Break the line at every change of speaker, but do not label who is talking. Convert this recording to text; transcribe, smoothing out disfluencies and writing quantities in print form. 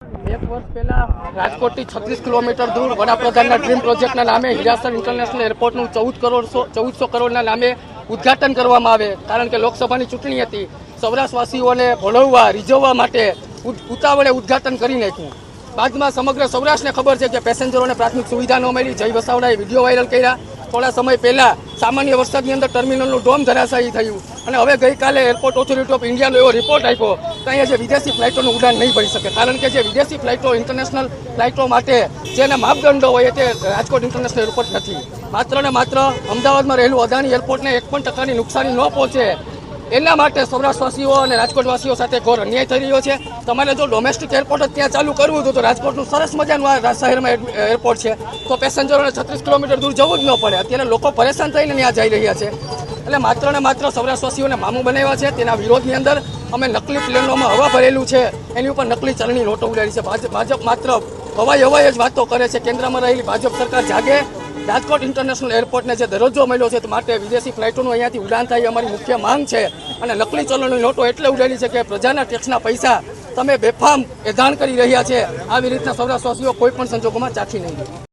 એક વર્ષ પહેલા રાજકોટથી 36 કિલોમીટર દૂર વડાપ્રધાનના ડ્રીમ પ્રોજેક્ટના નામે હિરાસર ઇન્ટરનેશનલ એરપોર્ટનું 1400 કરોડના નામે ઉદ્ઘાટન કરવામાં આવે, કારણ કે લોકસભાની ચૂંટણી હતી. સૌરાષ્ટ્રવાસીઓને ભોળવવા રીઝવવા માટે ઉતાવળે ઉદ્ઘાટન કરી નાખ્યું. બાદમાં સમગ્ર સૌરાષ્ટ્રને ખબર છે કે પેસેન્જરોને પ્રાથમિક સુવિધા ન મળી. જય વસાવડાએ વિડીયો વાયરલ કર્યા. થોડા સમય પહેલા સામાન્ય વરસાદની અંદર ટર્મિનલનું ડોમ ધરાશાયી થયું અને હવે ગઈકાલે એરપોર્ટ ઓથોરિટી ઓફ ઇન્ડિયાનો એવો રિપોર્ટ આપ્યો કે અહીંયા જે વિદેશી ફ્લાઇટોનું ઉડાન નહીં ભરી શકે, કારણ કે જે વિદેશી ફ્લાઇટો ઇન્ટરનેશનલ ફ્લાઇટો માટે જેના માપદંડો હોય તે રાજકોટ ઇન્ટરનેશનલ એરપોર્ટ નથી. માત્ર ને માત્ર અમદાવાદમાં રહેલું અદાણી એરપોર્ટને 1% નુકસાની ન પહોંચે એના માટે સૌરાષ્ટ્રવાસીઓ અને રાજકોટવાસીઓ સાથે ઘોર અન્યાય થઈ રહ્યો છે. તમારે જો ડોમેસ્ટિક એરપોર્ટ જ ત્યાં ચાલુ કરવું હતું તો રાજકોટનું સરસ મજાનું આ શહેરમાં એરપોર્ટ છે, તો પેસેન્જરોને 36 કિલોમીટર દૂર જવું જ ન પડે. અત્યારે લોકો પરેશાન થઈને ત્યાં જઈ રહ્યા છે. એટલે માત્ર ને માત્ર સૌરાષ્ટ્રવાસીઓને મામું બનાવ્યા છે. તેના વિરોધની અંદર અમે નકલી પ્લેનોમાં હવા ભરેલું છે, એની ઉપર નકલી ચલણી નોટો ઉડાડી છે. ભાજપ માત્ર હવાઈ જ વાતો કરે છે. કેન્દ્રમાં રહેલી ભાજપ સરકાર જાગે. રાજકોટ ઇન્ટરનેશનલ એરપોર્ટને જે દરજ્જો મળ્યો છે તે માટે વિદેશી ફ્લાઇટોનું અહીંયાથી ઉડાન થાય અમારી મુખ્ય માંગ છે. અને નકલી ચલણની નોટો એટલે ઉડાડી છે કે પ્રજાના ટેક્સના પૈસા તમે બેફામ એધાણ કરી રહ્યા છે. આવી રીતના સૌરાષ્ટ્રવાસીઓ કોઈ પણ સંજોગોમાં ચાખી નહીં.